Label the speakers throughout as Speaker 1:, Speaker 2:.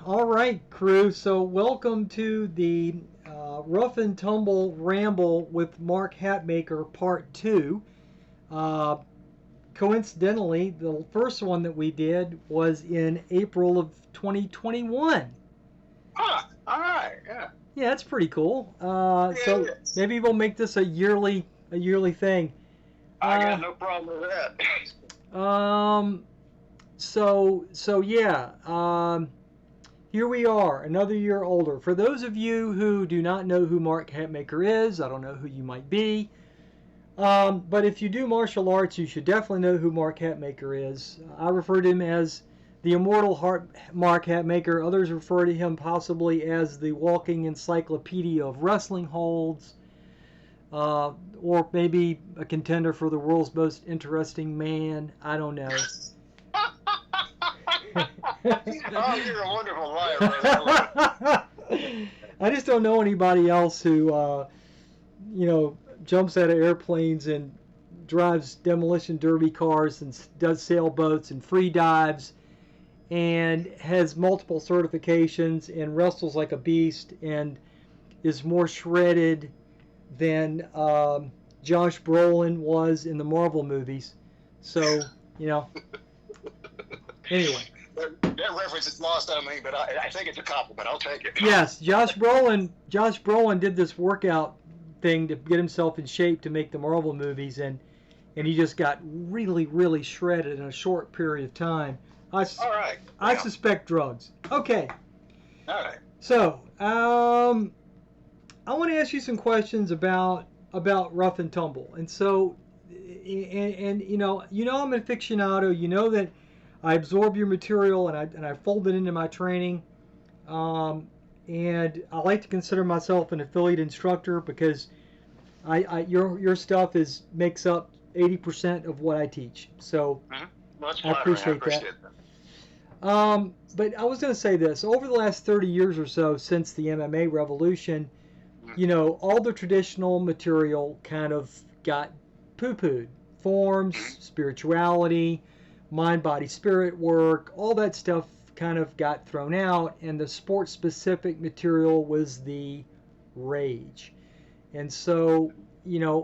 Speaker 1: All right, crew. So, welcome to the Rough and Tumble Ramble with Mark Hatmaker Part 2. Uh, Coincidentally, the first one that we did was in April of 2021.
Speaker 2: All right. Yeah.
Speaker 1: Yeah, that's pretty cool.
Speaker 2: Yeah,
Speaker 1: So
Speaker 2: it is.
Speaker 1: maybe we'll make this a yearly thing.
Speaker 2: I got
Speaker 1: Uh,
Speaker 2: no problem with that.
Speaker 1: um, so yeah. Here we are, another year older. For those of you who do not know who Mark Hatmaker is, I don't know who you might be, but if you do martial arts, you should definitely know who Mark Hatmaker is. I refer to him as the immortal Mark Hatmaker. Others refer to him possibly as the walking encyclopedia of wrestling holds, or maybe a contender for the world's most interesting man. I don't know.
Speaker 2: Oh, you're a wonderful liar, brother. I love it.
Speaker 1: I just don't know anybody else who, jumps out of airplanes and drives demolition derby cars and does sailboats and free dives and has multiple certifications and wrestles like a beast and is more shredded than Josh Brolin was in the Marvel movies. So, you know, anyway.
Speaker 2: That reference is lost on me, but I think it's a compliment. I'll take it.
Speaker 1: Yes, Josh Brolin. Josh Brolin did this workout thing to get himself in shape to make the Marvel movies, and he just got really, really shredded in a short period of time.
Speaker 2: All right.
Speaker 1: I
Speaker 2: Yeah.
Speaker 1: suspect drugs. Okay,
Speaker 2: All right.
Speaker 1: so I want to ask you some questions about rough and tumble, and so and I'm an aficionado. You know that I absorb your material and I fold it into my training. Um, and I like to consider myself an affiliate instructor because your stuff is makes up 80% of what I teach. So
Speaker 2: Well, that's
Speaker 1: I
Speaker 2: flattering. I
Speaker 1: appreciate that.
Speaker 2: appreciate that.
Speaker 1: But I was going to say this: over the last 30 years or so, since the MMA revolution, all the traditional material kind of got poo-pooed. Forms, spirituality, mind, body, spirit work, all that stuff kind of got thrown out, and the sports-specific material was the rage. And so,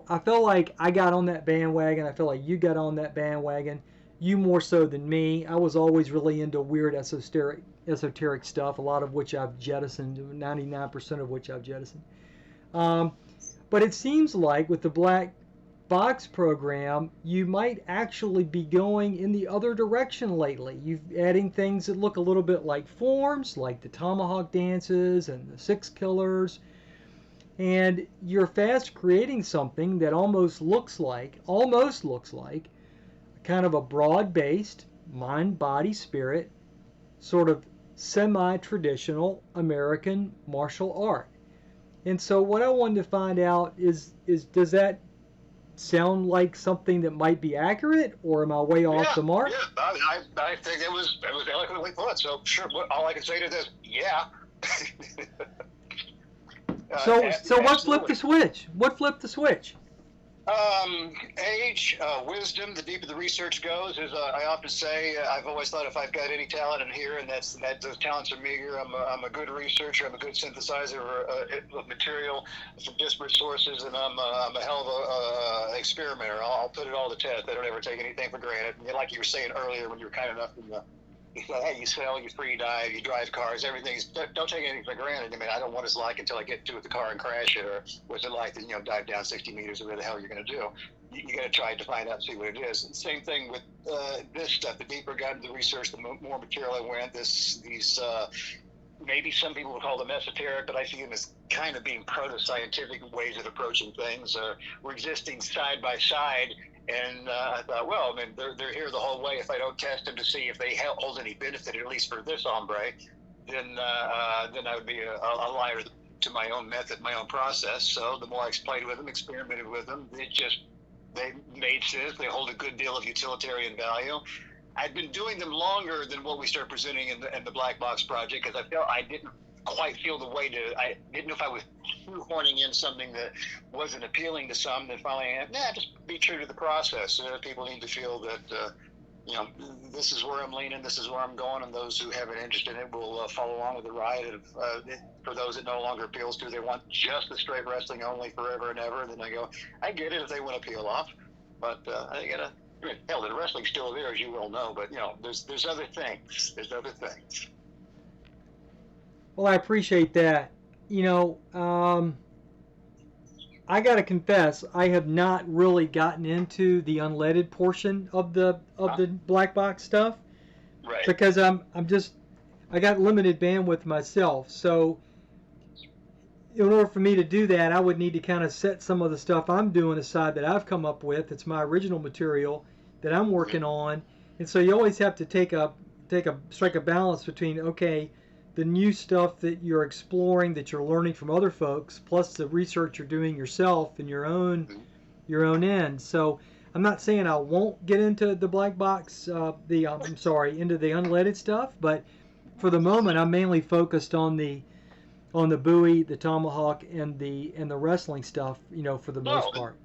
Speaker 1: I felt like I got on that bandwagon. I feel like you got on that bandwagon. You more so than me. I was always really into weird esoteric stuff, a lot of which I've jettisoned, 99% of which I've jettisoned. Um, but it seems like with the black box program, you might actually be going in the other direction lately. You've adding things that look a little bit like forms, like the tomahawk dances and the six killers, and you're fast creating something that almost looks like kind of a broad-based mind, body, spirit sort of semi-traditional American martial art. And so what I wanted to find out is does that sound like something that might be accurate, or am I way off
Speaker 2: Yeah.
Speaker 1: the mark?
Speaker 2: Yeah. I think it was eloquently put. So sure. All I can say to this, yeah.
Speaker 1: So what flipped the
Speaker 2: Absolutely.
Speaker 1: switch? What flipped the switch?
Speaker 2: Age, wisdom. The deeper the research goes, as I often say, I've always thought if I've got any talent in here, and that those talents are meager, I'm a good researcher. I'm a good synthesizer of material from disparate sources, and I'm a hell of a experimenter. I'll put it all to test. I don't ever take anything for granted. And like you were saying earlier, when you were kind enough in the hey, you sell, you free dive, you drive cars, everything's, don't take anything for granted. I mean, I don't know what it's like until I get to the car and crash it, or what's it like to, dive down 60 meters, or whatever the hell you're going to do. You got to try to find out and see what it is. And same thing with this stuff. The deeper I got into the research, the more material I went, maybe some people would call them esoteric, but I see them as kind of being proto-scientific ways of approaching things. We're existing side by side, and I thought, well, I mean, they're here the whole way. If I don't test them to see if they hold any benefit, at least for this hombre, then I would be a liar to my own method, my own process. So the more I played with them, experimented with them, they made sense. They hold a good deal of utilitarian value. I'd been doing them longer than what we started presenting in the Black Box Project, because I felt I didn't quite feel the way to. I didn't know if I was shoehorning in something that wasn't appealing to some. Then finally, just be true to the process. People need to feel that you know, this is where I'm leaning, this is where I'm going, and those who have an interest in it will follow along with the ride. And for those it no longer appeals to, they want just the straight wrestling only forever and ever. And then I go, I get it if they want to peel off, but I gotta. Hell, the wrestling's still there, as you well know. But there's other things. There's other things.
Speaker 1: Well, I appreciate that. I gotta confess, I have not really gotten into the unleaded portion of the black box stuff,
Speaker 2: right?
Speaker 1: Because I got limited bandwidth myself. So in order for me to do that, I would need to kind of set some of the stuff I'm doing aside that I've come up with. It's my original material that I'm working on, and so you always have to strike a balance between, okay, the new stuff that you're exploring, that you're learning from other folks, plus the research you're doing yourself in your own end. So I'm not saying I won't get into the black box, into the unleaded stuff, but for the moment I'm mainly focused on the buoy, the tomahawk, and the wrestling stuff, for the most part.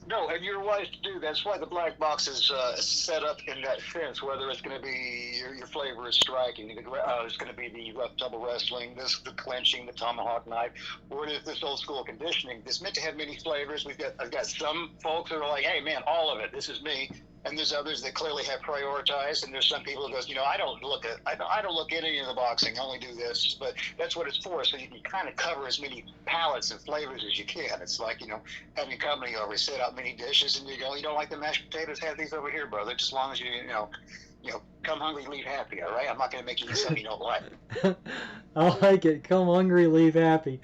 Speaker 2: No, and you're wise to do that. That's why the black box is set up in that sense. Whether it's going to be your flavor is striking, it's going to be the rough tumble wrestling, the clinching, the tomahawk knife, or it is this old school conditioning. It's meant to have many flavors. I've got some folks that are like, hey man, all of it. This is me. And there's others that clearly have prioritized, and there's some people who goes, I don't look at any of the boxing. I only do this, but that's what it's for. So you can kind of cover as many palettes and flavors as you can. It's like having company over, set out many dishes, and you go, you don't like the mashed potatoes? Have these over here, brother. Just as long as you come hungry, leave happy. All right, I'm not going to make you eat something you don't like.
Speaker 1: I like it. Come hungry, leave happy.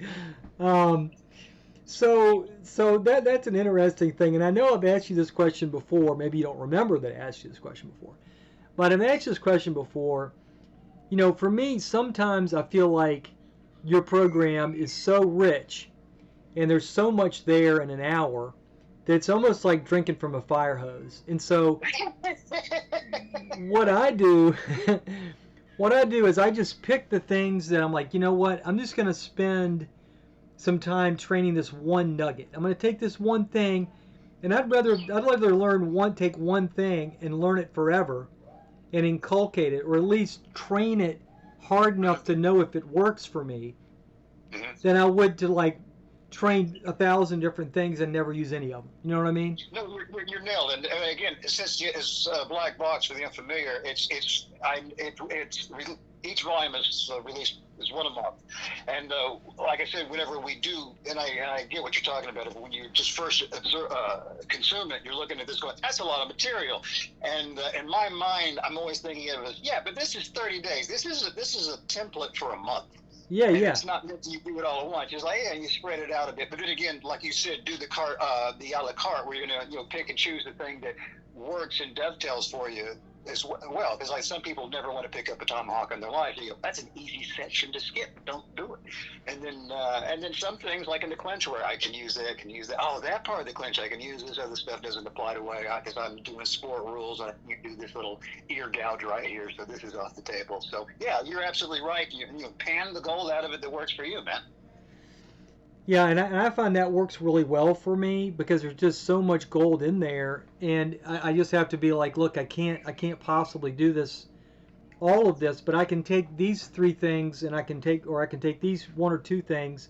Speaker 1: So that's an interesting thing, and I know I've asked you this question before. Maybe you don't remember that I asked you this question before, but I've asked this question before. For me, sometimes I feel like your program is so rich, and there's so much there in an hour that it's almost like drinking from a fire hose. And so, what I do, is I just pick the things that I'm like, you know what, I'm just going to spend some time training this one nugget. I'm going to take this one thing, and I'd rather take one thing and learn it forever and inculcate it, or at least train it hard enough to know if it works for me, than I would to train 1,000 different things and never use any of them. You know what I mean?
Speaker 2: No, you're nailed. And again, since it's black box for the unfamiliar, each volume is released is one a month. And like I said, whenever we do, and I get what you're talking about. When you just first consume it, you're looking at this going, that's a lot of material. And in my mind, I'm always thinking of it as, but this is 30 days. This is a template for a month.
Speaker 1: Yeah.
Speaker 2: It's not that you do it all at once. It's like, you spread it out a bit. But then again, like you said, do the a la carte, where you're gonna pick and choose the thing that works and dovetails for you as well. Because some people never want to pick up a tomahawk in their life. You go, that's an easy section to skip. Don't do it. And then some things like in the clinch where I can use that. Oh, that part of the clinch I can use. This other stuff doesn't apply to way because I'm doing sport rules. You do this little ear gouge right here, so this is off the table. So yeah, you're absolutely right. You pan the gold out of it that works for you, man.
Speaker 1: Yeah, and I find that works really well for me because there's just so much gold in there, and I just have to be like, look, I can't possibly do this, all of this, but I can take these three things, and I can take these one or two things,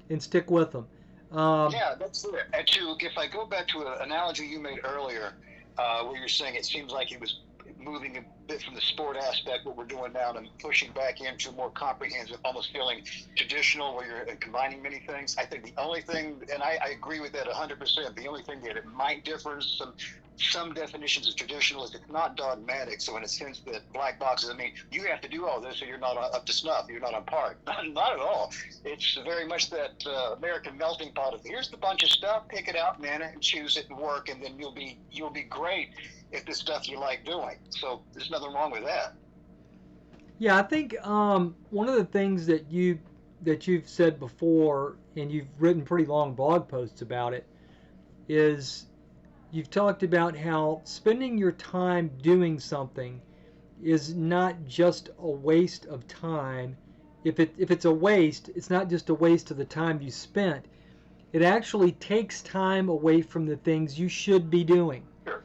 Speaker 1: and stick with them.
Speaker 2: That's it. And if I go back to an analogy you made earlier, where you're saying it seems like it was moving a bit from the sport aspect, what we're doing now, and pushing back into more comprehensive, almost feeling traditional, where you're combining many things. I think the only thing, and I agree with that 100%, the only thing that it might differ is some definitions of traditional is it's not dogmatic. So in a sense that black boxes, you have to do all this or you're not up to snuff, you're not on par. Not at all. It's very much that American melting pot of, here's the bunch of stuff, pick it out, man, and choose it and work, and then you'll be great if the stuff you like doing. So there's nothing wrong with that.
Speaker 1: Yeah, I think one of the things that you've said before, and you've written pretty long blog posts about it, is you've talked about how spending your time doing something is not just a waste of time. If it's a waste, it's not just a waste of the time you spent. It actually takes time away from the things you should be doing.
Speaker 2: Sure.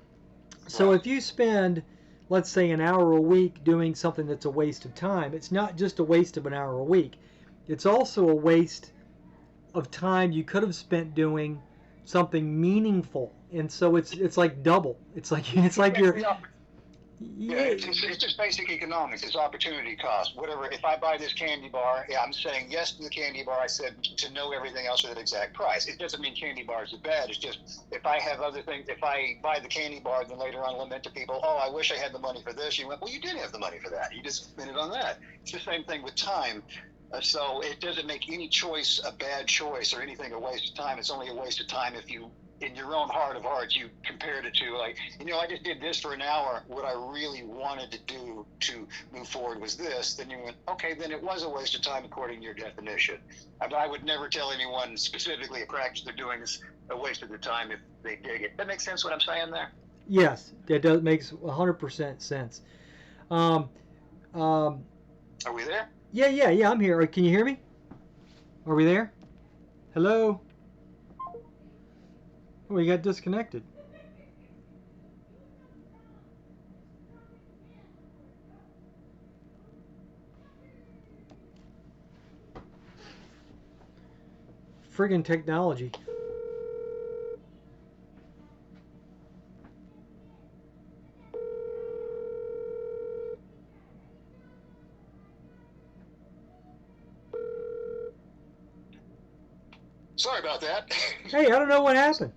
Speaker 1: So if you spend, let's say, an hour a week doing something that's a waste of time, it's not just a waste of an hour a week. It's also a waste of time you could have spent doing something meaningful. And so it's like double. It's like you're
Speaker 2: Yeah,
Speaker 1: yeah,
Speaker 2: it's just basic economics. It's opportunity cost. Whatever. If I buy this candy bar, yeah, I'm saying yes to the candy bar. I said to know everything else at that exact price. It doesn't mean candy bars are bad. It's just if I have other things, if I buy the candy bar, then later on lament to people, oh, I wish I had the money for this. You went, well, you did have the money for that. You just spent it on that. It's the same thing with time. So it doesn't make any choice a bad choice or anything a waste of time. It's only a waste of time if you, in your own heart of hearts, you compared it to like, I just did this for an hour. What I really wanted to do to move forward was this. Then you went, okay, then it was a waste of time according to your definition. I would never tell anyone specifically a practice they're doing is a waste of their time if they dig it. That makes sense what I'm saying there?
Speaker 1: yes, that does makes 100% sense. Um, um,
Speaker 2: Are we there?
Speaker 1: yeah. I'm here. Can you hear me? Are we there? Hello. Oh, we got disconnected. Friggin' technology.
Speaker 2: Sorry about that.
Speaker 1: Hey, I don't know what happened.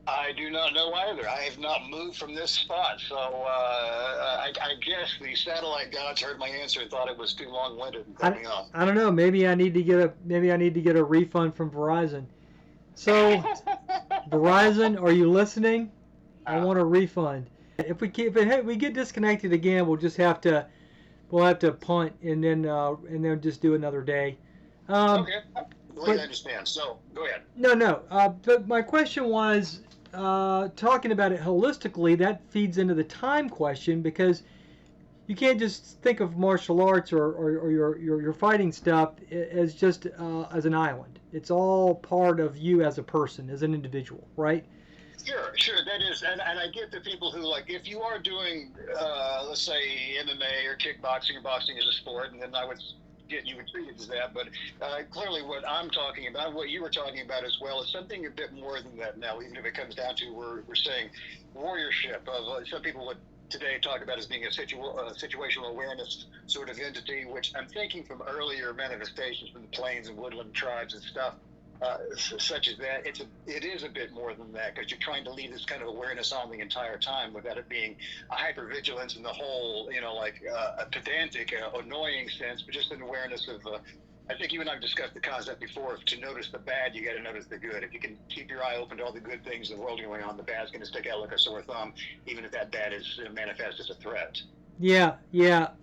Speaker 2: I do not know either. I have not moved from this spot, so I guess the satellite gods heard my answer and thought it was too long-winded and cut me off.
Speaker 1: I don't know. Maybe I need to get a refund from Verizon. So, Verizon, are you listening? I want a refund. If we get disconnected again, we'll have to punt and then just do another day.
Speaker 2: Okay, I understand. So go ahead.
Speaker 1: No. But my question was, talking about it holistically, that feeds into the time question, because you can't just think of martial arts or your fighting stuff as just as an island. It's all part of you as a person, as an individual, right?
Speaker 2: Sure, that is, and I get the people who, like, if you are doing, let's say, MMA or kickboxing or boxing as a sport, and then you would treat it as that, but clearly what I'm talking about, what you were talking about as well, is something a bit more than that now, even if it comes down to, we're saying warriorship. Some people would today talk about as being a situational awareness sort of entity, which I'm thinking from earlier manifestations from the plains and woodland tribes and stuff, such as that. It is a bit more than that, because you're trying to leave this kind of awareness on the entire time without it being a hypervigilance in the whole, like a pedantic, annoying sense, but just an awareness of. I think you and I've discussed the concept before. If to notice the bad, you got to notice the good. If you can keep your eye open to all the good things in the world going on, the bad's going to stick out like a sore thumb, even if that bad is manifest as a threat.
Speaker 1: Yeah.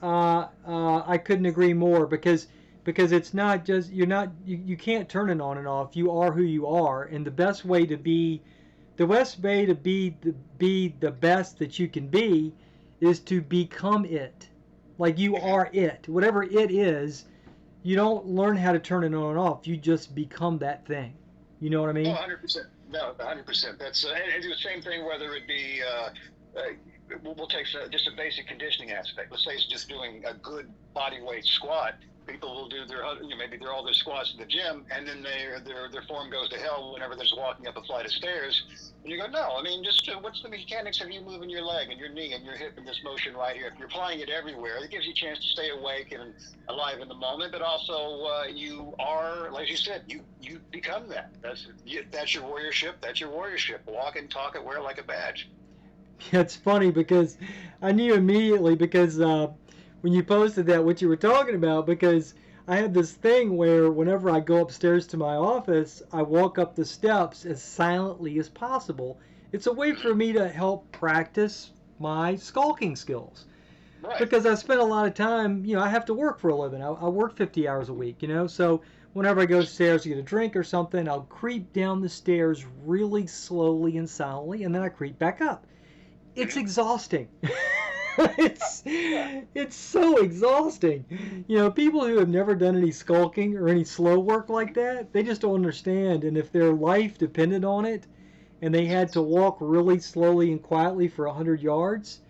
Speaker 1: I couldn't agree more, because it's not just you can't turn it on and off. You are who you are, and the best way to be the best that you can be is to become it. Like, you are it. Whatever it is, you don't learn how to turn it on and off. You just become that thing. You know what I mean?
Speaker 2: Oh, 100%. No, 100%. That's and the same thing. Whether it be, we'll take just a basic conditioning aspect. Let's say it's just doing a good body weight squat. People will do maybe they're all their squats in the gym, and then their form goes to hell whenever they're walking up a flight of stairs. And you go, no, I mean, just what's the mechanics of you moving your leg and your knee and your hip in this motion right here? If you're applying it everywhere, it gives you a chance to stay awake and alive in the moment, but also you are, like you said, you become that. That's your warriorship. That's your warriorship. Walk and talk it, wear it like a badge.
Speaker 1: Yeah, it's funny, because I knew immediately, because when you posted that, what you were talking about, because I have this thing where whenever I go upstairs to my office, I walk up the steps as silently as possible. It's a way for me to help practice my skulking skills.
Speaker 2: Right.
Speaker 1: Because I spend a lot of time, I have to work for a living. I work 50 hours a week, so whenever I go upstairs to get a drink or something, I'll creep down the stairs really slowly and silently, and then I creep back up. It's exhausting. It's so exhausting. People who have never done any skulking or any slow work like that, they just don't understand. And if their life depended on it, and they had to walk really slowly and quietly for 100 yards,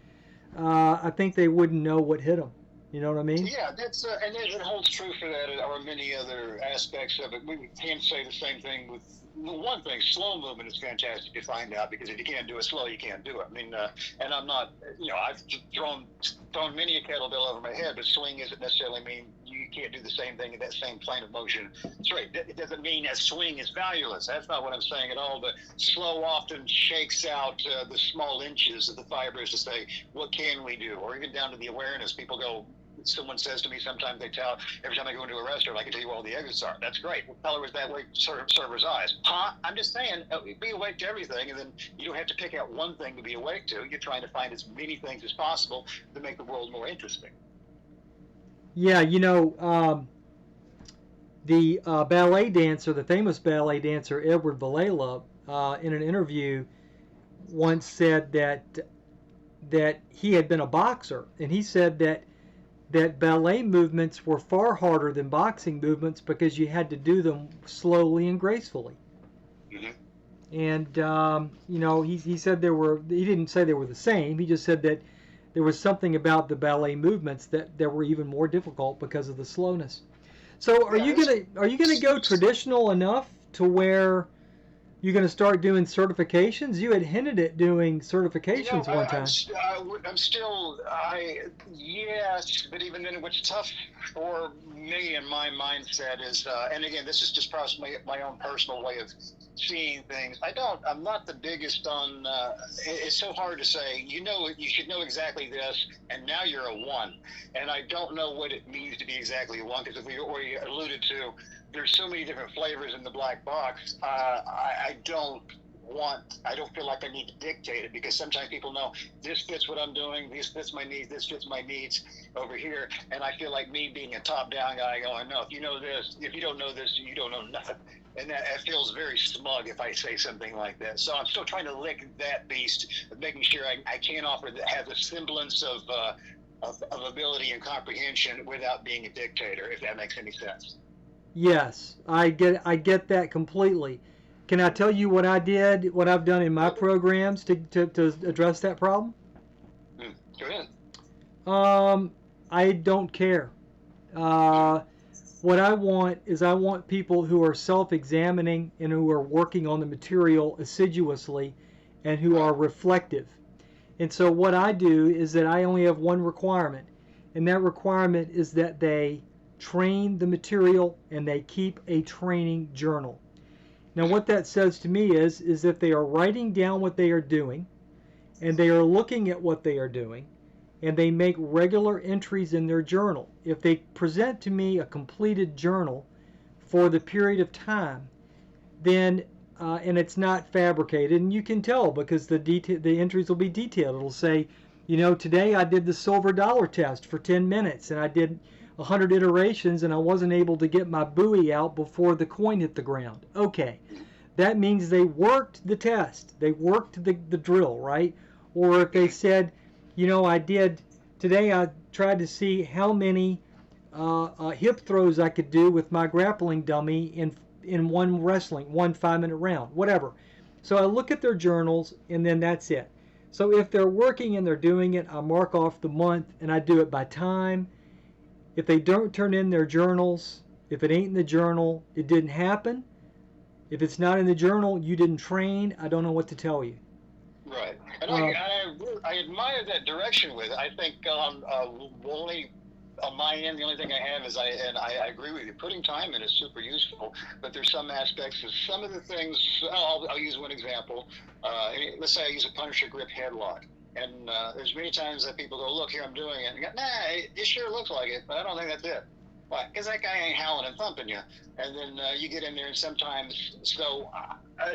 Speaker 1: I think they wouldn't know what hit them. You know what I mean?
Speaker 2: Yeah, that's and it holds true for that or many other aspects of it. We can say the same thing with one thing. Slow movement is fantastic to find out because if you can't do it slow, you can't do it. I mean, and I'm not, I've thrown many a kettlebell over my head, but swing isn't necessarily mean you can't do the same thing in that same plane of motion. Straight. It doesn't mean that swing is valueless. That's not what I'm saying at all. But slow often shakes out the small inches of the fibers to say, what can we do? Or even down to the awareness. People go, someone says to me sometimes, they tell, every time I go into a restaurant, I can tell you where all the exits are. That's great. What color is that way? Server's eyes. Huh? I'm just saying, be awake to everything, and then you don't have to pick out one thing to be awake to. You're trying to find as many things as possible to make the world more interesting.
Speaker 1: Yeah, the ballet dancer, the famous ballet dancer Edward Villela, in an interview once said that he had been a boxer, and he said that ballet movements were far harder than boxing movements because you had to do them slowly and gracefully.
Speaker 2: Mm-hmm.
Speaker 1: And he said he didn't say they were the same. He just said that there was something about the ballet movements that were even more difficult because of the slowness. So are you gonna go traditional enough to where you're gonna start doing certifications? You had hinted at doing certifications one time.
Speaker 2: Yes, but even then, what's tough for me and my mindset is, and again, this is just probably my own personal way of seeing things. I'm not the biggest on, it's so hard to say, you should know exactly this, and now you're a one. And I don't know what it means to be exactly a one, because if we already alluded to, there's so many different flavors in the black box. I don't feel like I need to dictate it, because sometimes people know this fits what I'm doing, this fits my needs over here, and I feel like me being a top-down guy going, no, if you know this, if you don't know this, you don't know nothing. And that feels very smug if I say something like that. So I'm still trying to lick that beast of making sure I can offer that has a semblance of ability and comprehension without being a dictator, if that makes any sense.
Speaker 1: Yes, I get that completely. Can I tell you what I've done in my programs to address that problem?
Speaker 2: Go ahead.
Speaker 1: I don't care. What I want people who are self-examining and who are working on the material assiduously and who are reflective. And so what I do is that I only have one requirement, and that requirement is that they train the material and they keep a training journal. Now what that says to me is that they are writing down what they are doing, and they are looking at what they are doing, and they make regular entries in their journal. If they present to me a completed journal for the period of time, then and it's not fabricated, and you can tell because the entries will be detailed. It'll say, today I did the silver dollar test for 10 minutes, and I did 100 iterations, and I wasn't able to get my buoy out before the coin hit the ground. Okay, that means they worked the test. They worked the drill, right? Or if they said, today I tried to see how many hip throws I could do with my grappling dummy in one 5-minute round, whatever. So I look at their journals, and then that's it. So if they're working and they're doing it, I mark off the month, and I do it by time. If they don't turn in their journals, if it ain't in the journal, it didn't happen. If it's not in the journal, you didn't train. I don't know what to tell you.
Speaker 2: Right. And I admire that direction with it. I think only on my end, the only thing I have is I agree with you. Putting time in is super useful, but there's some aspects of some of the things. I'll use one example. Let's say I use a Punisher grip headlock. And there's many times that people go, look, here, I'm doing it. And you go, nah, it sure looks like it, but I don't think that's it. Why? Because that guy ain't howling and thumping you. And then you get in there, and sometimes,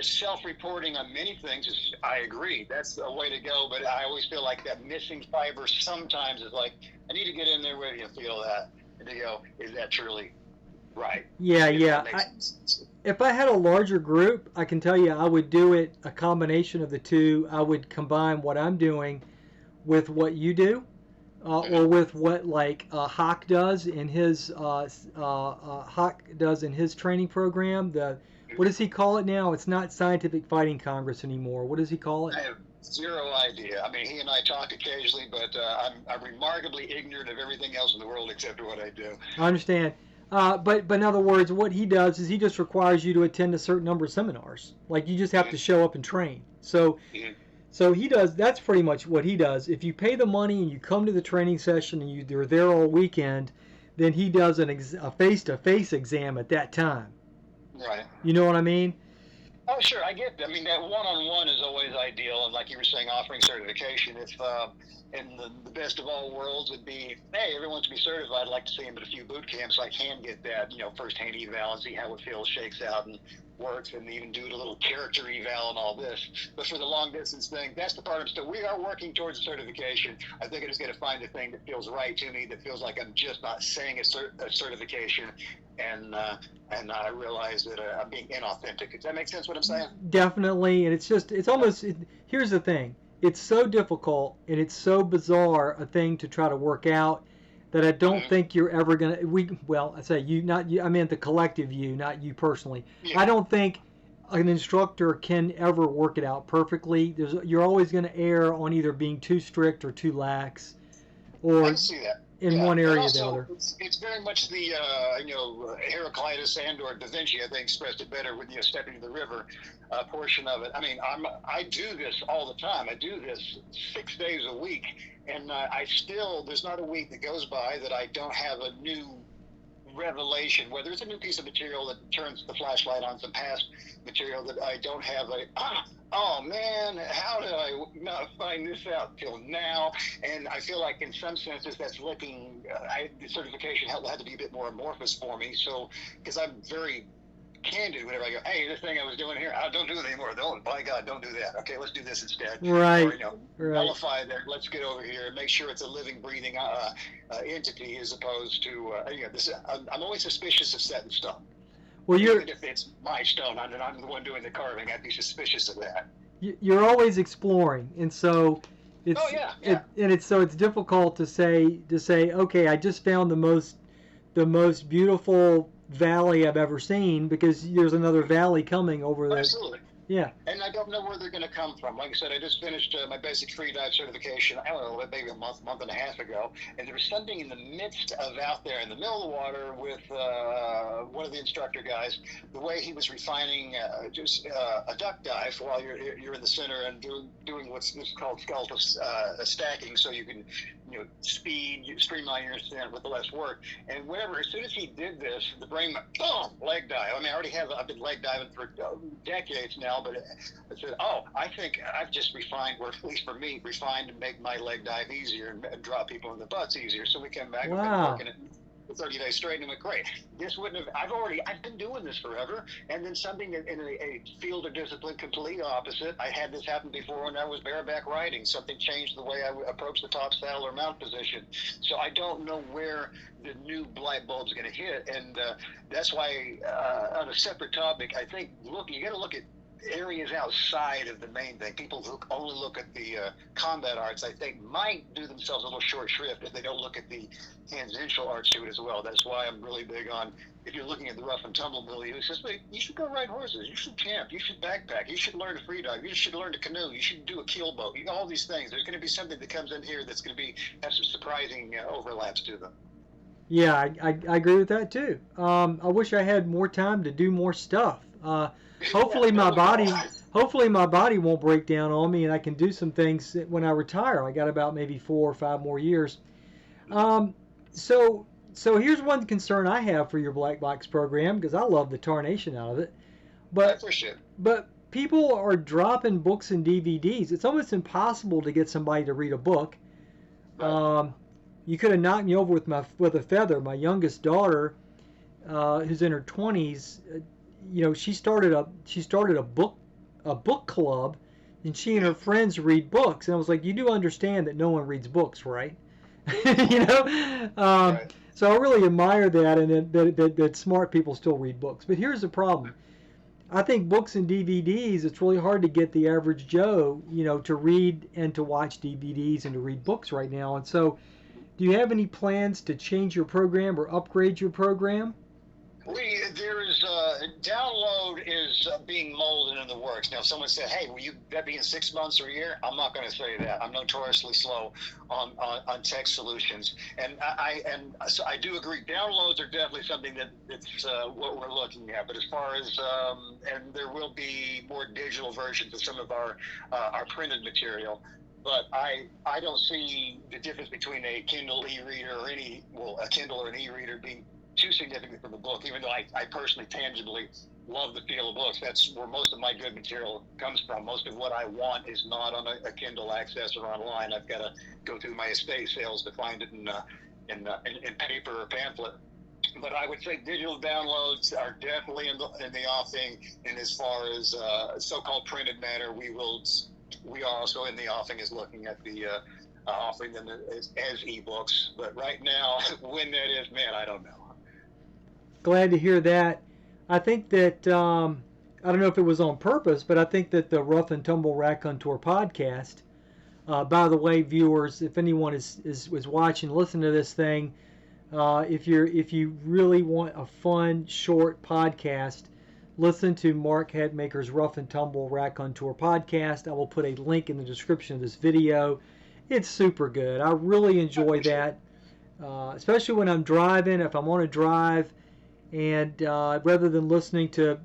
Speaker 2: self-reporting on many things is, I agree, that's a way to go, but I always feel like that missing fiber sometimes is like, I need to get in there where you feel that, and to go, is that truly right?
Speaker 1: Yeah. If I had a larger group, I can tell you I would do it a combination of the two. I would combine what I'm doing with what you do, or with what Hawk does in his training program. What does he call it now? It's not Scientific Fighting Congress anymore. What does he call it?
Speaker 2: Zero idea. I mean, he and I talk occasionally, but I'm remarkably ignorant of everything else in the world except what I do.
Speaker 1: I understand. But in other words, what he does is he just requires you to attend a certain number of seminars. Like you just have to show up and train. So he does. That's pretty much what he does. If you pay the money and you come to the training session and you're there all weekend, then he does a face-to-face exam at that time.
Speaker 2: Right.
Speaker 1: You know what I mean?
Speaker 2: Oh, sure, I get that. I mean, that one-on-one is always ideal, and like you were saying, offering certification. If and the best of all worlds would be, hey, everyone to be certified. I'd like to see him at a few boot camps so I can get that, first-hand eval and see how it feels, shakes out, and works, and even do a little character eval and all this. But for the long-distance thing, that's the part I'm still. We are working towards certification. I think I just got to find the thing that feels right to me, that feels like I'm just not saying a certification. And I realize that I'm being inauthentic. Does that make sense what I'm saying?
Speaker 1: Definitely, and here's the thing. It's so difficult and it's so bizarre a thing to try to work out that I don't think you're ever gonna. I say you, not you. I meant the collective you, not you personally.
Speaker 2: Yeah.
Speaker 1: I don't think an instructor can ever work it out perfectly. You're always going to err on either being too strict or too lax,
Speaker 2: I
Speaker 1: or
Speaker 2: can see that.
Speaker 1: in one area or the
Speaker 2: Also,
Speaker 1: other.
Speaker 2: it's very much the Heraclitus and/or Da Vinci, I think, expressed it better with stepping to the river portion of it. I mean, I do this all the time. I do this 6 days a week, and there's not a week that goes by that I don't have a new revelation, whether it's a new piece of material that turns the flashlight on some past material that I don't have oh man, how did I not find this out till now? And I feel like in some senses that's the certification had to be a bit more amorphous for me. So, because I'm very candid whenever I go, hey, this thing I was doing here, don't do it anymore. Don't, by God, don't do that. Okay, let's do this instead.
Speaker 1: Right.
Speaker 2: Or, nullify that. Let's get over here and make sure it's a living, breathing entity as opposed to, I'm always suspicious of set in stone.
Speaker 1: Well,
Speaker 2: even if it's my stone, I'm the one doing the carving, I'd be suspicious of that.
Speaker 1: You're always exploring, and so it's it's difficult to say okay, I just found the most beautiful valley I've ever seen, because there's another valley coming over there.
Speaker 2: Absolutely.
Speaker 1: Yeah.
Speaker 2: And I don't know where they're going to come from. Like I said, I just finished my basic free dive certification, I don't know, maybe a month and a half ago. And there was something in the midst of out there in the middle of the water with one of the instructor guys, the way he was refining a duck dive while you're in the center and doing what's called skeletal stacking, so you can streamline your descent with less work. And whenever, as soon as he did this, the brain went, boom, leg dive. I mean, I've been leg diving for decades now, but I said, I think I've just refined, or at least for me, refined to make my leg dive easier and draw people in the butts easier. So we came back and been working it for 30 days straight, and it went great. This wouldn't have, I've been doing this forever, and then something in a field of discipline completely opposite. I had this happen before when I was bareback riding. Something changed the way I approached the top saddle or mount position. So I don't know where the new light bulb's going to hit, and that's why on a separate topic, I think you got to look at areas outside of the main thing. People who only look at the combat arts, I think, might do themselves a little short shrift if they don't look at the tangential arts to it as well. That's why I'm really big on, if you're looking at the rough and tumble milieu, it's just like, you should go ride horses, you should camp, you should backpack, you should learn to free dive, you should learn to canoe, you should do a keel boat, all these things. There's going to be something that comes in here that's going to have some surprising overlaps to them.
Speaker 1: Yeah, I agree with that too. I wish I had more time to do more stuff. Hopefully my body won't break down on me, and I can do some things when I retire. I got about maybe 4 or 5 more years. So here's one concern I have for your Black Box program, because I love the tarnation out of it. But people are dropping books and DVDs. It's almost impossible to get somebody to read a book.
Speaker 2: Right.
Speaker 1: You could have knocked me over with a feather. My youngest daughter, who's in her 20s, she started a book club, and she and her friends read books. And I was like, you do understand that no one reads books, right?
Speaker 2: Right.
Speaker 1: So I really admire that, and that smart people still read books. But here's the problem. I think books and DVDs, it's really hard to get the average Joe, to read and to watch DVDs and to read books right now. And so, do you have any plans to change your program or upgrade your program?
Speaker 2: There's download is being molded in the works. Now, if someone said, "Hey, will you that be in 6 months or a year?" I'm not going to say that. I'm notoriously slow on tech solutions, and so I do agree. Downloads are definitely something that's what we're looking at. But as far as and there will be more digital versions of some of our printed material. But I don't see the difference between a Kindle e-reader or a Kindle or an e-reader being too significant for the book, even though I personally tangibly love the feel of books. That's where most of my good material comes from. Most of what I want is not on a Kindle access or online. I've got to go through my estate sales to find it in paper or pamphlet. But I would say digital downloads are definitely in the offing. And as far as so-called printed matter, we are also in the offing is looking at the offering them as ebooks. But right now, when that is, man, I don't know.
Speaker 1: Glad to hear that. I think that I don't know if it was on purpose, but I think that the Rough and Tumble Raconteur podcast. By the way, viewers, if anyone is watching, listen to this thing. If you really want a fun, short podcast, listen to Mark Hatmaker's Rough and Tumble Raconteur podcast. I will put a link in the description of this video. It's super good. I really enjoy that, especially when I'm driving. If I'm on a drive, and rather than listening to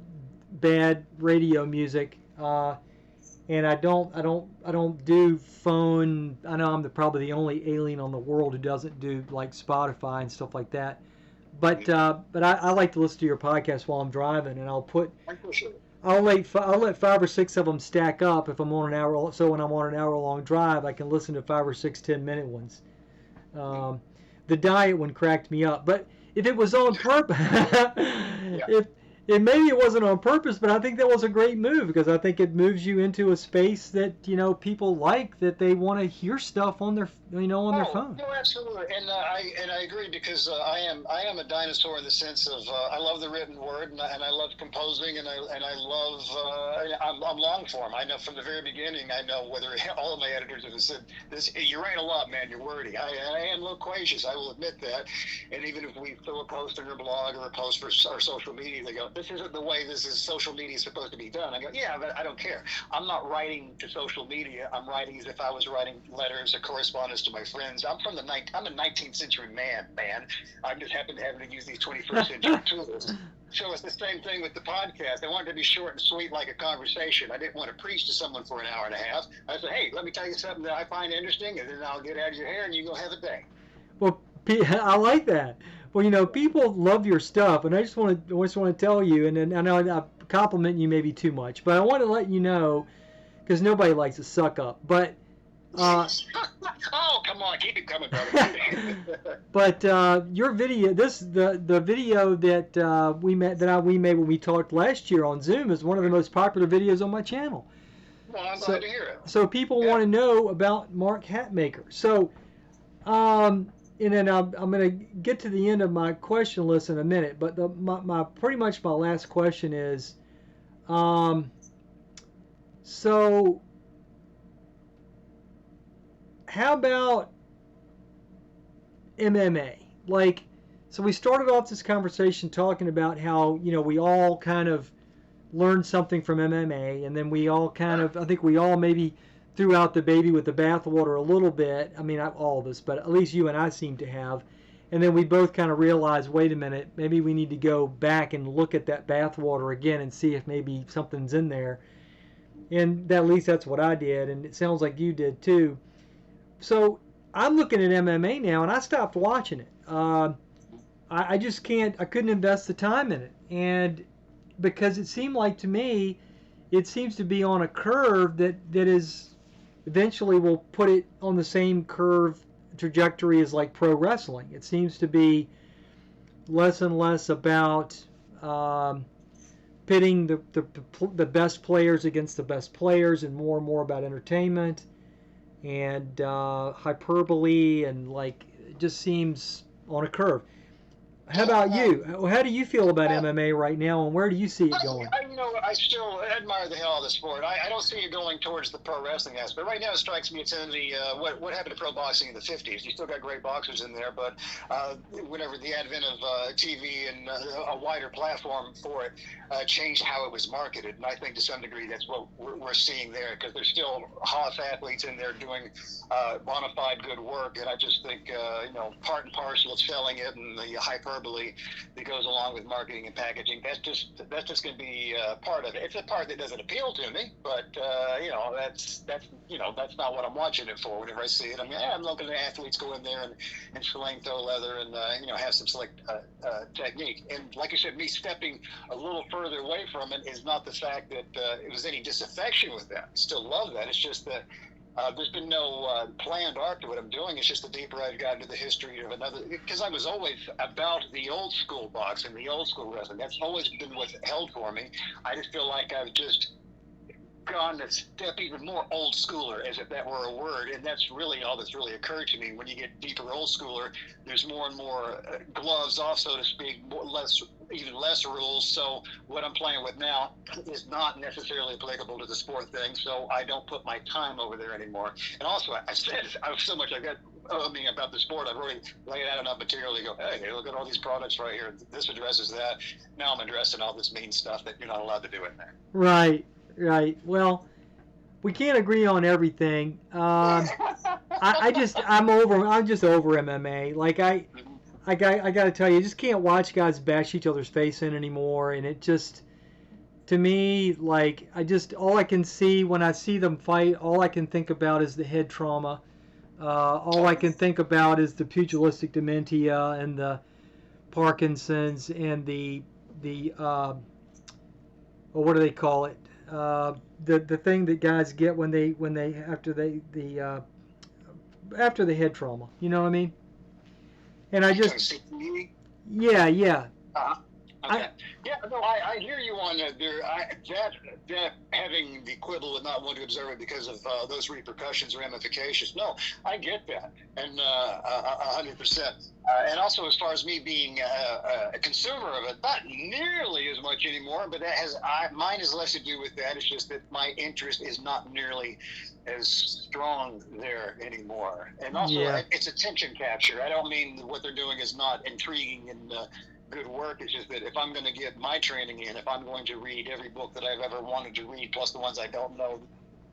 Speaker 1: bad radio music, and I don't do phone. I know I'm probably the only alien on the world who doesn't do like Spotify and stuff like that. But I like to listen to your podcast while I'm driving, and I'll let 5 or 6 of them stack up if I'm on an hour. So when I'm on an hour-long drive, I can listen to 5 or 6 10-minute ones. The diet one cracked me up, but if it was on purpose, if maybe it wasn't on purpose, but I think that was a great move because I think it moves you into a space that people like, that they want to hear stuff on their their phone.
Speaker 2: No, absolutely, and I agree because I am a dinosaur in the sense of I love the written word and I love composing and I love I'm long form. I know from the very beginning. I know whether all of my editors have said this. You write a lot, man. You're wordy. I am loquacious. I will admit that. And even if we throw a post on your blog or a post for our social media, they go, "This isn't the way social media is supposed to be done." I go, "Yeah, but I don't care. I'm not writing to social media. I'm writing as if I was writing letters or correspondence to my friends. I'm a 19th century man. I just happen to have to use these 21st century tools." So it's the same thing with the podcast. I wanted to be short and sweet like a conversation. I didn't want to preach to someone for an hour and a half. I said, "Hey, let me tell you something that I find interesting, and then I'll get out of your hair and you go have a day."
Speaker 1: Well, I like that. Well, people love your stuff, and I just want to tell you, and I know I compliment you maybe too much, but I want to let you know, because nobody likes to suck up, but
Speaker 2: oh, come on, keep it coming, brother.
Speaker 1: But your video, the video that we made when we talked last year on Zoom is one of the most popular videos on my channel.
Speaker 2: Well, I'm glad to hear it.
Speaker 1: So people want to know about Mark Hatmaker. So, and then I'm going to get to the end of my question list in a minute. But my pretty much my last question is, so how about MMA? So we started off this conversation talking about how, we all kind of learned something from MMA, and then we all I think we all maybe threw out the baby with the bathwater a little bit. I mean, not all of us, but at least you and I seem to have. And then we both kind of realized, wait a minute, maybe we need to go back and look at that bathwater again and see if maybe something's in there. And at least that's what I did, and it sounds like you did too. So I'm looking at MMA now, and I stopped watching it. I just can't. I couldn't invest the time in it, and because it seemed like to me, it seems to be on a curve that is eventually will put it on the same curve trajectory as like pro wrestling. It seems to be less and less about pitting the best players against the best players, and more about entertainment and hyperbole, and it just seems on a curve. How about you? How do you feel about MMA right now, and where do you see it going?
Speaker 2: I still admire the hell out of the sport. I don't see it going towards the pro wrestling aspect. Right now, it strikes me it's in the what happened to pro boxing in the '50s. You still got great boxers in there, but whenever the advent of TV and a wider platform for it changed how it was marketed, and I think to some degree that's what we're seeing there, because there's still Haas athletes in there doing bona fide good work, and I just think part and parcel of selling it and the hyperbole that goes along with marketing and packaging. That's just going to be part of it. It's a part that doesn't appeal to me, but that's not what I'm watching it for. Whenever I see it, I'm looking at athletes go in there and sling throw leather and have some select technique. And like I said, me stepping a little further away from it is not the fact that it was any disaffection with that. I still love that. It's just that there's been no planned arc to what I'm doing. It's just the deeper I've gotten to the history of another, because I was always about the old school boxing, the old school wrestling. That's always been what's held for me. I just feel like I've just gone a step even more old schooler, as if that were a word, and that's really all that's really occurred to me. When you get deeper old schooler, there's more and more gloves off, so to speak, even less rules. So what I'm playing with now is not necessarily applicable to the sport thing, so I don't put my time over there anymore. And also, I said I have so much like that about the sport. I've already laid out enough material to go, hey, look at all these products right here. This addresses that. Now I'm addressing all this mean stuff that you're not allowed to do in there.
Speaker 1: Right. Right. Well, we can't agree on everything. I'm just over MMA. Like I got to tell you, I just can't watch guys bash each other's face in anymore, and it just, to me, like all I can see when I see them fight, all I can think about is the head trauma. All I can think about is the pugilistic dementia and the Parkinson's and the well, what do they call it? The thing that guys get when they after the head trauma. You know what I mean? And I just yeah.
Speaker 2: Uh-huh. Okay. I hear you on that. That having the quibble with not wanting to observe it because of those repercussions, ramifications. No, I get that, and 100%. And also, as far as me being a consumer of it, not nearly as much anymore. But mine has less to do with that. It's just that my interest is not nearly as strong there anymore. And also, it's attention capture. I don't mean what they're doing is not intriguing and good work. It's just that if I'm going to get my training in, if I'm going to read every book that I've ever wanted to read, plus the ones I don't know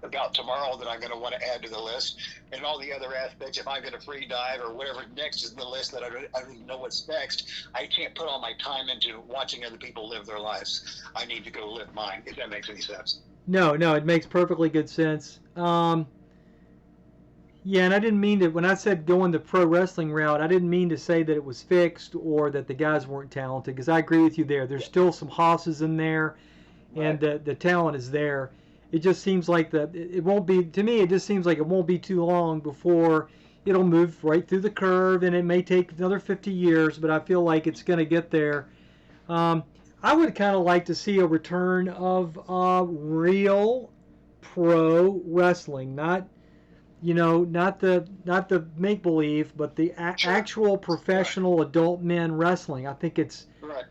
Speaker 2: about tomorrow that I'm going to want to add to the list, and all the other aspects, if I'm going to free dive or whatever next is in the list that I don't even know what's next, I can't put all my time into watching other people live their lives. I need to go live mine, if that makes any sense.
Speaker 1: No, it makes perfectly good sense. Yeah, and I didn't mean to, when I said going the pro wrestling route, I didn't mean to say that it was fixed or that the guys weren't talented, because I agree with you there. There's still some hosses in there, and the talent is there. It just seems like it won't be, to me, it just seems like it won't be too long before it'll move right through the curve, and it may take another 50 years, but I feel like it's going to get there. I would kind of like to see a return of real pro wrestling, not the make believe, but the actual professional adult men wrestling. I think it's
Speaker 2: right.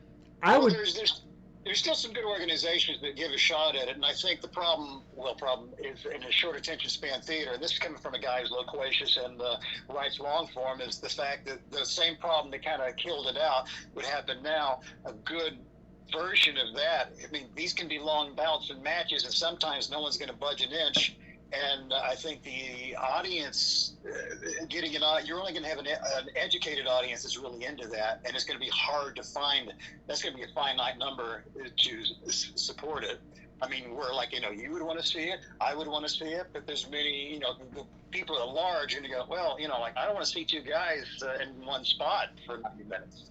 Speaker 2: There's still some good organizations that give a shot at it, and I think the problem is in a short attention span theater, and this is coming from a guy who's loquacious and writes long form, is the fact that the same problem that kind of killed it out would happen now. A good version of that. I mean, these can be long bouts and matches, and sometimes no one's going to budge an inch. And I think the audience, getting it on, you're only going to have an educated audience that's really into that, and it's going to be hard to find. That's going to be a finite number to support it. I mean, we're like, you would want to see it, I would want to see it, but there's many, the people are large, and you go, well, like, I don't want to see two guys in one spot for 90 minutes.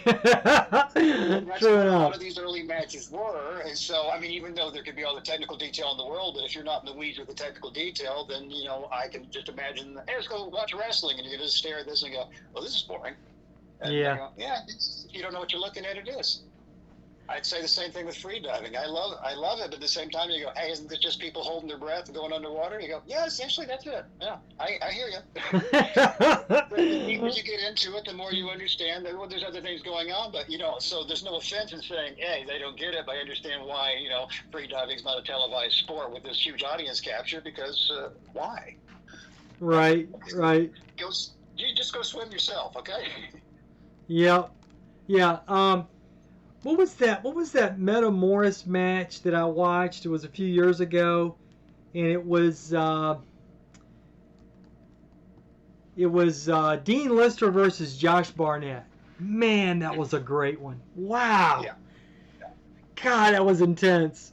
Speaker 2: That's what a lot of these early matches were, and so I mean, even though there could be all the technical detail in the world, but if you're not in the weeds with the technical detail, then I can just imagine, hey, let's go watch wrestling, and you just stare at this and go, well, this is boring. And
Speaker 1: yeah,
Speaker 2: if you don't know what you're looking at, it is. I'd say the same thing with free diving. I love it, but at the same time, you go, hey, isn't it just people holding their breath and going underwater? You go, yeah, essentially that's it. Yeah, I hear you. But the deeper you get into it, the more you understand that, well, there's other things going on. But, so there's no offense in saying, hey, they don't get it, but I understand why, free diving is not a televised sport with this huge audience capture, because why?
Speaker 1: Right, right.
Speaker 2: You just go swim yourself, okay?
Speaker 1: Yeah, yeah. What was that? What was that Meta Morris match that I watched? It was a few years ago, and it was Dean Lister versus Josh Barnett. Man, that was a great one. Wow.
Speaker 2: Yeah.
Speaker 1: God, that was intense.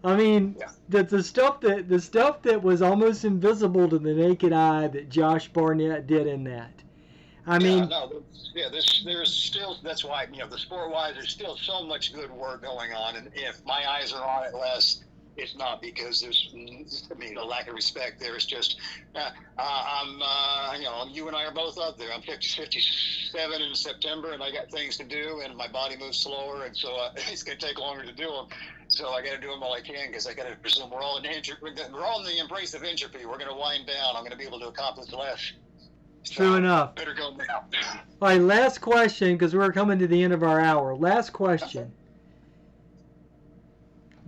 Speaker 1: I mean,
Speaker 2: Yeah.
Speaker 1: the stuff that was almost invisible to the naked eye that Josh Barnett did in that. I mean,
Speaker 2: there's still, that's why, the sport-wise, there's still so much good work going on, and if my eyes are on it less, it's not because there's, a lack of respect there. It's just, you and I are both up there. I'm 57 in September, and I got things to do, and my body moves slower, and so it's going to take longer to do them. So I got to do them all I can, because I got to presume we're all in the embrace of entropy. We're going to wind down. I'm going to be able to accomplish less.
Speaker 1: True enough.
Speaker 2: Better go now.
Speaker 1: All right, last question, because we're coming to the end of our hour. Last question.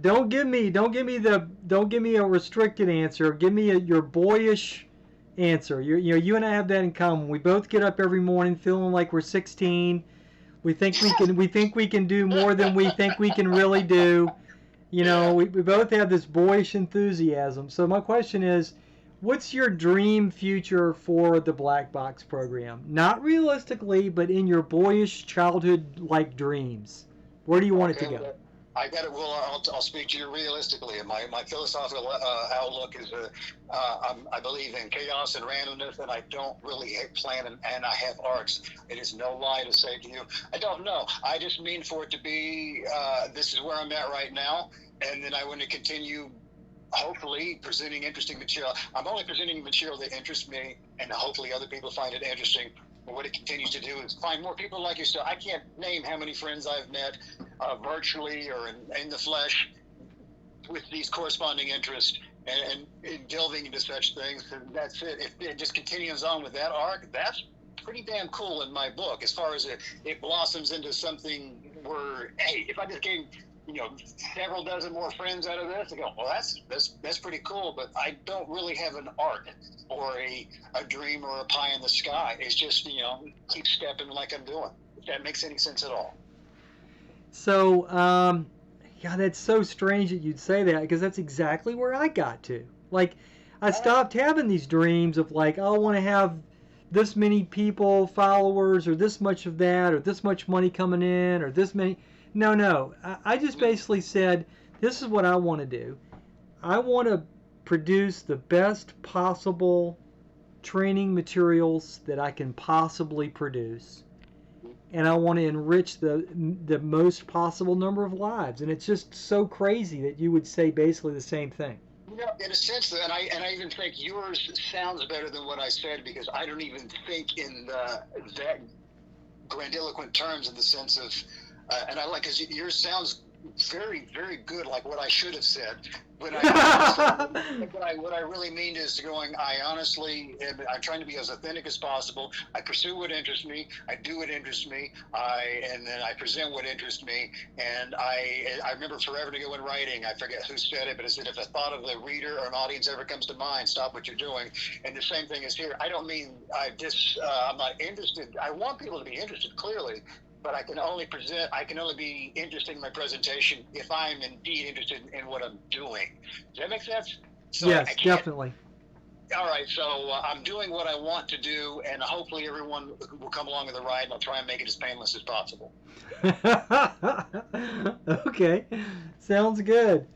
Speaker 1: Don't give me a restricted answer. Give me your boyish answer. You and I have that in common. We both get up every morning feeling like we're 16. We think we can do more than we think we can really do. We both have this boyish enthusiasm. So my question is, what's your dream future for the Black Box program? Not realistically, but in your boyish childhood-like dreams. Where do you want it to go?
Speaker 2: I got it. Well, I'll speak to you realistically. My philosophical outlook is I believe in chaos and randomness, and I don't really plan and I have arcs. It is no lie to say to you, I don't know. I just mean for it to be, this is where I'm at right now, and then I want to continue, hopefully, presenting interesting material. I'm only presenting material that interests me, and hopefully other people find it interesting. But what it continues to do is find more people like yourself. I can't name how many friends I've met virtually or in the flesh with these corresponding interests and delving into such things. And that's it. If it just continues on with that arc, that's pretty damn cool in my book. As far as it blossoms into something where, hey, if I just gained several dozen more friends out of this, I go, well, that's pretty cool, but I don't really have an arc or a dream or a pie in the sky. It's just, keep stepping like I'm doing. If that makes any sense at all.
Speaker 1: So, yeah, that's so strange that you'd say that, because that's exactly where I got to. Like, I stopped having these dreams of like, oh, I want to have this many people, followers, or this much of that, or this much money coming in, or this many. No. I just basically said, this is what I want to do. I want to produce the best possible training materials that I can possibly produce. And I want to enrich the most possible number of lives. And it's just so crazy that you would say basically the same thing.
Speaker 2: In a sense, and I even think yours sounds better than what I said, because I don't even think in that grandiloquent terms, in the sense of, and I like, because yours sounds very, very good, like what I should have said. But what I really mean is going, I'm trying to be as authentic as possible. I pursue what interests me. I do what interests me. And then I present what interests me. And I remember forever ago in writing, I forget who said it, but it said, if a thought of the reader or an audience ever comes to mind, stop what you're doing. And the same thing is here. I don't mean I'm not interested. I want people to be interested, clearly. But I can only be interested in my presentation if I'm indeed interested in what I'm doing. Does that make sense? So
Speaker 1: yes, definitely.
Speaker 2: All right, so I'm doing what I want to do, and hopefully everyone will come along with the ride, and I'll try and make it as painless as possible.
Speaker 1: Okay, sounds good.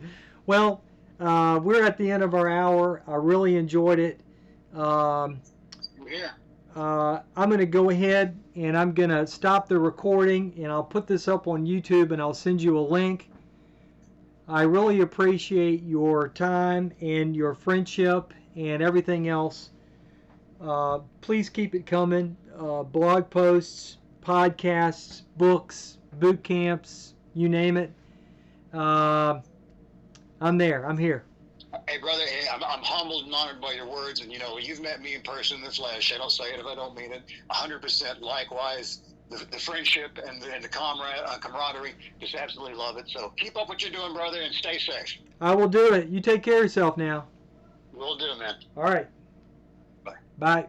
Speaker 1: Well, we're at the end of our hour. I really enjoyed it.
Speaker 2: Yeah.
Speaker 1: I'm going to go ahead and I'm going to stop the recording, and I'll put this up on YouTube, and I'll send you a link. I really appreciate your time and your friendship and everything else. Please keep it coming. Blog posts, podcasts, books, boot camps, you name it. I'm there. I'm here.
Speaker 2: Hey, brother, hey, I'm humbled and honored by your words. And, you know, you've met me in person in the flesh. I don't say it if I don't mean it. 100% likewise. The friendship and the camaraderie, just absolutely love it. So keep up what you're doing, brother, and stay safe.
Speaker 1: I will do it. You take care of yourself now.
Speaker 2: Will do, man.
Speaker 1: All right.
Speaker 2: Bye.
Speaker 1: Bye.